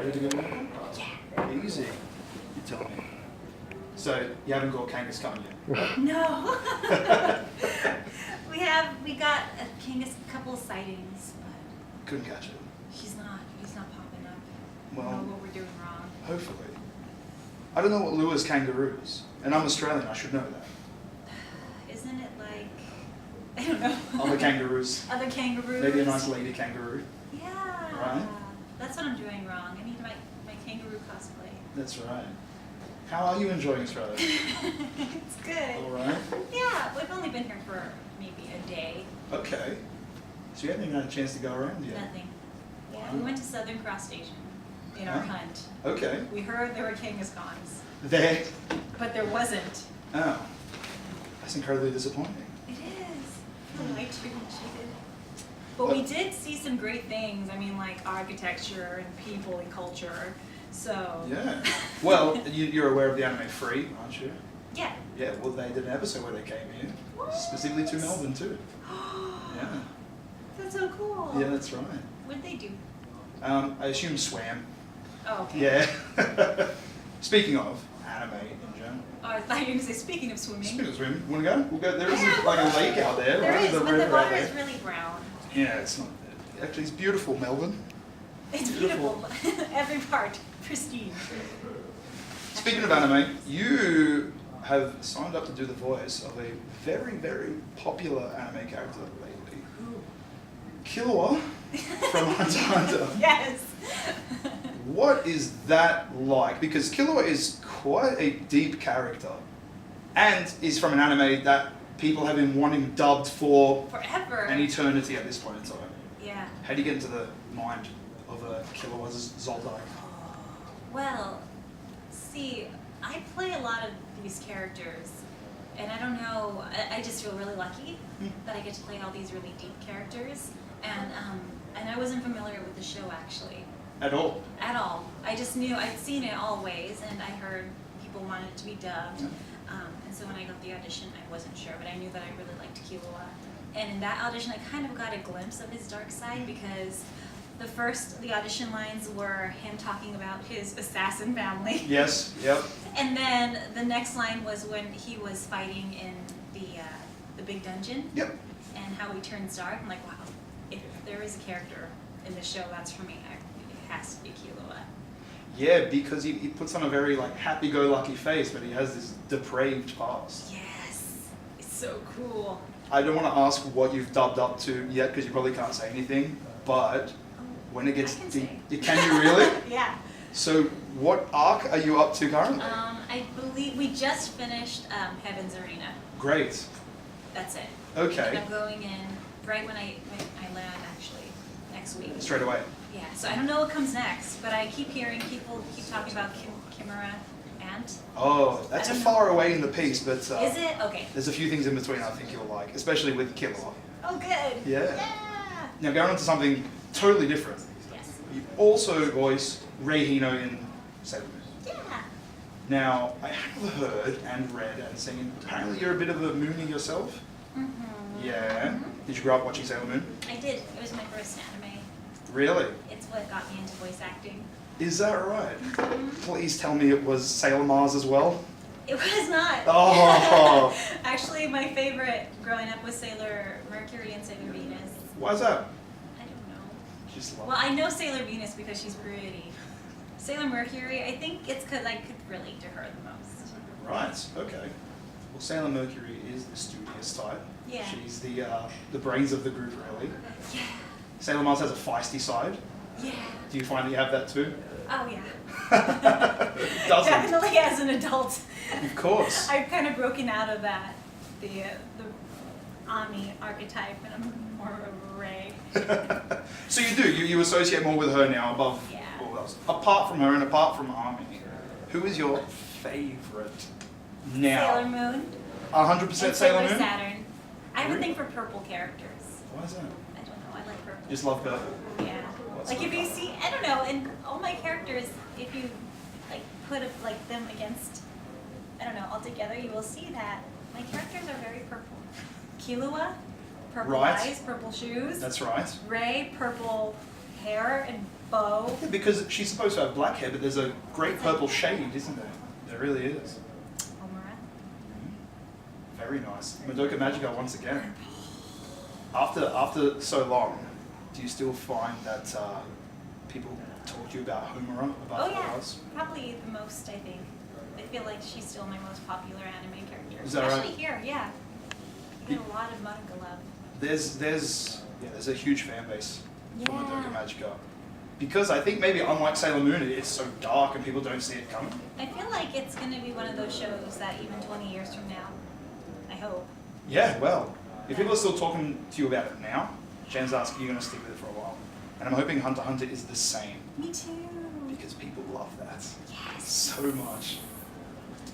ready to go in? Yeah. Easy. You tell me. So you haven't got Kangas Khan yet? No. we got a Kangas couple of sightings, but Couldn't catch it. he's not popping up. Well, I don't know what we're doing wrong. Hopefully. I don't know what lures kangaroos, and I'm Australian. I should know that. Isn't it like, I don't know. Other kangaroos. Other kangaroos. Maybe a nice lady kangaroo. Yeah. Right? That's what I'm doing wrong. I need my kangaroo cosplay. That's right. How are you enjoying Australia? It's good. All right. Yeah, we've only been here for maybe a day. Okay. So you haven't even had a chance to go around yet? Nothing. Wow. We went to Southern Cross Station in our hunt. Okay. We heard there were Kangaskhan's, There. but there wasn't. Oh. That's incredibly disappointing. It is. I liked being cheated. But we did see some great things. I mean, like architecture and people and culture. So. Yeah. Well, you're aware of the Anime Free, aren't you? Yeah. Yeah, well, they did an episode where they came here, specifically to Melbourne too. Yeah. That's so cool. Yeah, that's right. What did they do? I assume swam. Oh, okay. Yeah. Speaking of anime in general. Oh, I thought you were going to say, speaking of swimming. Speaking of swimming, wanna go? We'll go. There is like a lake out there, There right? is, There's a but the river out water there. is really brown. Yeah, it's not. Actually, it's beautiful, Melbourne. It's beautiful. Every part pristine. Speaking of anime, you have signed up to do the voice of a very, very popular anime character lately. Ooh. Killua from Hunter x Hunter. Yes. What is that like? Because Killua is quite a deep character and is from an anime that people have been wanting dubbed for Forever. an eternity at this point in time. Yeah. How do you get into the mind of Killua's Zoldar? Well, see, I play a lot of these characters, and I don't know, I just feel really lucky that I get to play all these really deep characters, and I wasn't familiar with the show actually. At all? At all. I just knew, I'd seen it always, and I heard people wanted it to be dubbed, and so when I got the audition, I wasn't sure, but I knew that I really liked Killua. And in that audition, I kind of got a glimpse of his dark side, because the audition lines were him talking about his assassin family. Yes, yep. And then the next line was when he was fighting in the big dungeon. Yep. And how he turns dark. I'm like, wow, if there is a character in the show, that's for me. It has to be Killua. Yeah, because he puts on a very like happy-go-lucky face, but he has this depraved past. Yes, it's so cool. I don't want to ask what you've dubbed up to yet, because you probably can't say anything, but when it gets I can deep, say. can you really? Yeah. So what arc are you up to currently? I believe we just finished Heaven's Arena. Great. That's it. Okay. And I'm going in right when I land, actually, next week. Straight away. Yeah, so I don't know what comes next, but I keep hearing people keep talking about Chimera Ant. Oh, that's I a don't far away in the piece, but Is it? Okay. there's a few things in between I think you'll like, especially with Killua. Oh, good. Yeah. Yeah. Now going on to something totally different. Yes. You also voice Rei Hino in Sailor Moon. Yeah. Now, I have heard and read and seen, apparently you're a bit of a Moonie yourself. Mm-hmm. Yeah. Did you grow up watching Sailor Moon? I did. It was my first anime. Really? It's what got me into voice acting. Is that right? Mhm. Please tell me it was Sailor Mars as well. It was not. Oh. Actually, my favorite growing up was Sailor Mercury and Sailor Venus. Why is that? I don't know. Just love Well, I know Sailor Venus because she's pretty. Sailor Mercury, I think it's because I could relate to her the most. Right, okay. Well, Sailor Mercury is the studious type. Yeah. She's the brains of the group, really. Yeah. Sailor Mars has a feisty side. Yeah. Do you find that you have that too? Oh, yeah. Doesn't. Definitely as an adult. Of course. I've kind of broken out of that, the Ami archetype, and I'm more of a Rei. So you do, you associate more with her now above Yeah. all else. Apart from her and apart from Army, who is your favorite now? Sailor Moon. 100% And Sailor Moon? Saturn. I have a Really? thing for purple characters. Why is that? I don't know, I like purple. Just love purple. Yeah. What's Like if the you color? see, I don't know, and all my characters, if you like put like them against, I don't know, all together, you will see that my characters are very purple. Killua, purple Right. eyes, purple shoes. That's right. Rei, purple hair and bow. Yeah, because she's supposed to have black hair, but there's a great purple shade, isn't there? There really is. Omura. Very nice. Madoka Magica once again. After so long, do you still find that people talk to you about Homura, about Oh her yeah, else? probably the most, I think. I feel like she's still my most popular anime character. Is that right? Especially here, yeah. You get a lot of manga love. There's a huge fan base for Yeah. Madoka Magica. Because I think maybe unlike Sailor Moon, it's so dark and people don't see it coming. I feel like it's going to be one of those shows that even 20 years from now, I hope. Yeah, well, if people are still talking to you about it now, chances are you're going to stick with it for a while. And I'm hoping Hunter x Hunter is the same. Me too. Because people love that Yes. so much.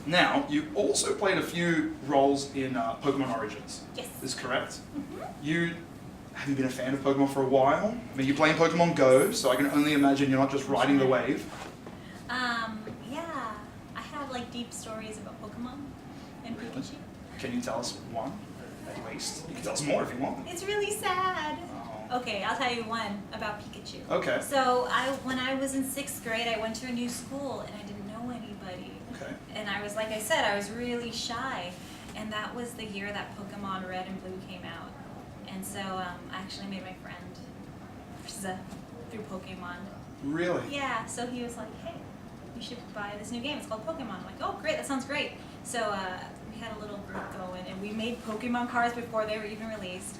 Now, you also played a few roles in Pokemon Origins. Yes. Is correct? Mm-hmm. Have you been a fan of Pokemon for a while? I mean, you're playing Pokemon Go, so I can only imagine you're not just riding the wave. Yeah. I have like deep stories about Pokemon and Really? Pikachu. Can you tell us one, at least? You can tell us more if you want. It's really sad. Oh. Okay, I'll tell you one about Pikachu. Okay. So when I was in 6th grade, I went to a new school and I didn't know anybody. Okay. And I was, like I said, I was really shy. And that was the year that Pokemon Red and Blue came out. And so I actually made my friend Frieza through Pokemon. Really? Yeah, so he was like, hey, you should buy this new game. It's called Pokemon. I'm like, oh, great, that sounds great. So we had a little group going, and we made Pokemon cards before they were even released.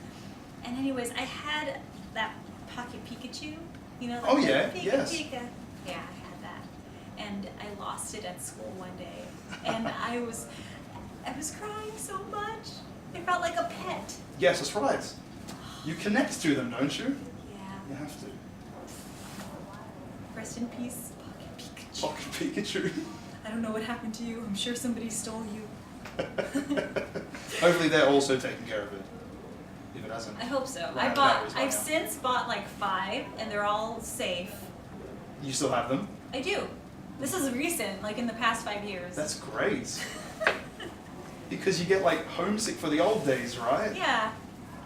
And anyways, I had that Pocket Pikachu, you know? Like Oh, yeah, Pika, yes. Pika. Yeah, I had that. And I lost it at school one day. And I was crying so much. It felt like a pet. Yes, that's right. You connect to them, don't you? Yeah. You have to. Rest in peace, Pocket Pikachu. Pocket Pikachu. I don't know what happened to you. I'm sure somebody stole you. Hopefully they're also taking care of it. If it hasn't. I hope so. Right, that was I've my- since bought like 5, and they're all safe. You still have them? I do. This is recent, like in the past 5 years. That's great. Because you get like homesick for the old days, right? Yeah.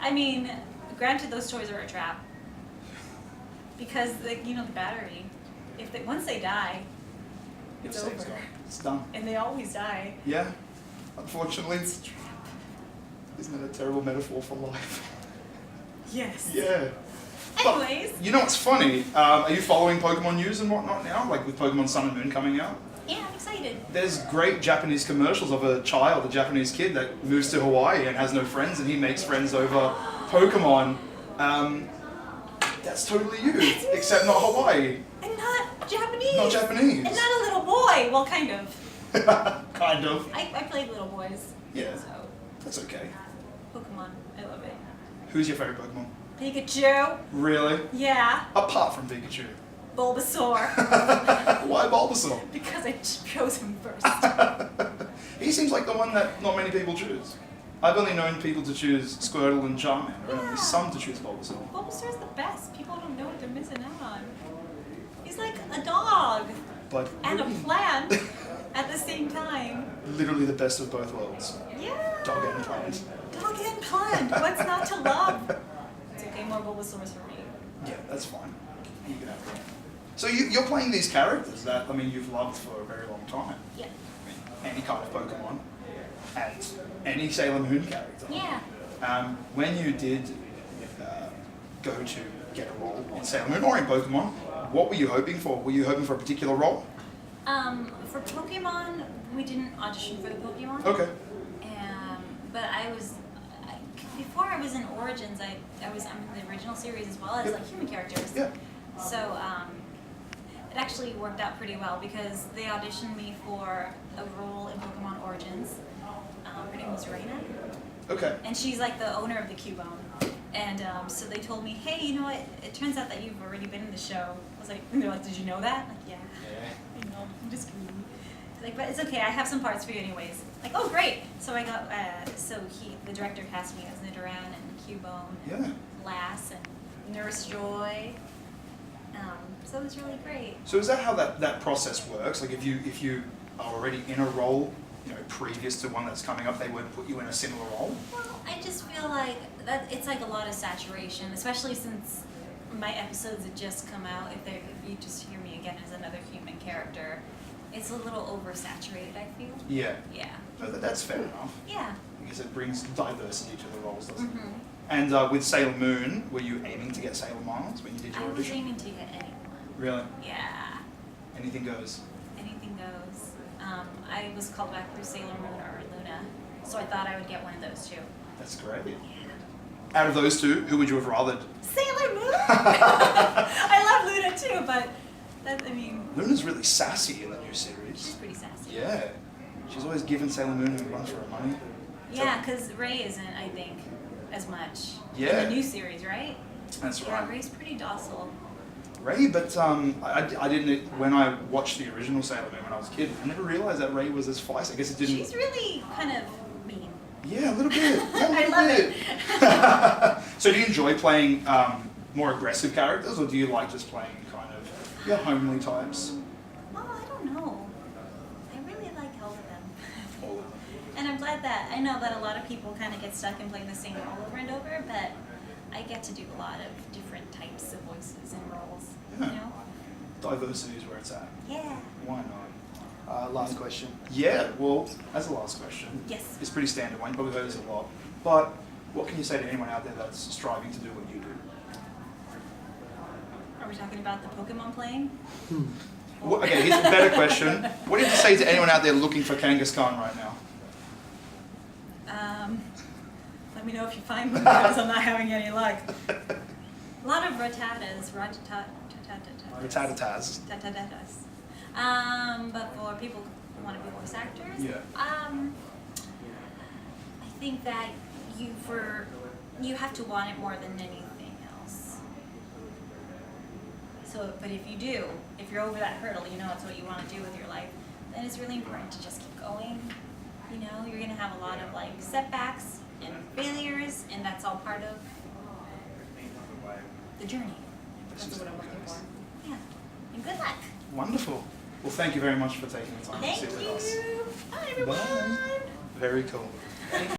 I mean, granted, those toys are a trap. Because the battery. Once they die, Your it's save's over. gone. It's done. And they always die. Yeah. Unfortunately, It's a trap. isn't it a terrible metaphor for life? Yes. Yeah. But Anyways. you know what's funny? Are you following Pokemon news and whatnot now? Like with Pokemon Sun and Moon coming out? Yeah, I'm excited. There's great Japanese commercials of a Japanese kid that moves to Hawaii and has no friends, and he makes friends over Pokemon. That's totally you, except not Hawaii. And not Japanese. Not Japanese. And not a little boy. Well, kind of. Kind of. I played little boys. Yeah. So, That's okay. Pokemon. I love it. Who's your favorite Pokemon? Pikachu. Really? Yeah. Apart from Pikachu. Bulbasaur. Why Bulbasaur? Because I chose him first. He seems like the one that not many people choose. I've only known people to choose Squirtle and Charmander, and only some to choose Bulbasaur. Bulbasaur's the best. People don't know what they're missing out on. He's like a dog But and a really, plant at the same time. literally the best of both worlds. Yeah. Dog and plant. Dog and plant. What's not to love? It's okay, more Bulbasaurs for me. Yeah, that's fine. You can have that. So you're playing these characters that, I mean, you've loved for a very long time. Yeah. I mean, any kind of Pokemon and any Sailor Moon character. Yeah. When you did go to get a role in Sailor Moon or in Pokemon, what were you hoping for? Were you hoping for a particular role? For Pokemon, we didn't audition for the Pokemon. Okay. But before I was in Origins, I'm in the original series as well as Yep. like human characters. Yeah. So it actually worked out pretty well because they auditioned me for a role in Pokemon Origins. Her name was Reina, Okay. and she's like the owner of the Cubone. And so they told me, hey, you know what? It turns out that you've already been in the show. I was like, and they're like, did you know that? I'm like, yeah. Yeah. I know, I'm just kidding. Like, but it's okay. I have some parts for you anyways. Like, oh great. So I got the director cast me as Nidoran and Cubone, Yeah. Lass and Nurse Joy. So it was really great. So is that how that process works? Like if you are already in a role, previous to one that's coming up, they would put you in a similar role? Well, I just feel like that it's like a lot of saturation, especially since my episodes that just come out, if you just hear me again as another human character, it's a little oversaturated, I feel. Yeah. Yeah. No, that's fair enough. Yeah. Because it brings diversity to the roles, doesn't it? Mm-hmm. And with Sailor Moon, were you aiming to get Sailor Mars when you did your I was audition? aiming to get anyone. Really? Yeah. Anything goes. Anything goes. I was called back for Sailor Moon or Luna, so I thought I would get one of those two. That's great. Yeah. Out of those two, who would you have rathered? Sailor Moon! I love Luna too, but I mean, Luna's really sassy in the new series. she's pretty sassy. Yeah. She's always giving Sailor Moon a run for her money. Yeah, because Ray isn't, I think, as much Yeah. in the new series, right? That's Yeah, right. Ray's pretty docile. Ray, but I didn't, when I watched the original Sailor Moon when I was a kid, I never realised that Ray was as feisty. I guess it didn't. She's really kind of mean. Yeah, a little bit. Yeah, a little I love bit. So do you enjoy playing more aggressive characters, or do you like just playing kind of homely types? Oh, I don't know. I really like all of them. All of them. And I'm glad that, I know that a lot of people kind of get stuck in playing the same role over and over, but I get to do a lot of different types of voices and roles, Yeah. you know? Diversity is where it's at. Yeah. Why not? Last question. Yeah, well, as the last question, Yes. it's pretty standard one. You probably heard this a lot. But what can you say to anyone out there that's striving to do what you do? Are we talking about the Pokemon playing? Okay, here's a better question. What do you have to say to anyone out there looking for Kangaskhan right now? Let me know if you find me because I'm not having any luck. A lot of Rattatas. Rattatas. But for people who want to be voice actors, Yeah. I think that you have to want it more than anything else. So, but if you do, if you're over that hurdle, you know it's what you want to do with your life, then it's really important to just keep going. You know, you're gonna have a lot of like setbacks and failures, and that's all part of the journey. That's what I'm looking for. Yeah. And good luck. Wonderful. Well, thank you very much for taking the time to Thank sit with us. you. Bye, everyone. Bye. Very cool.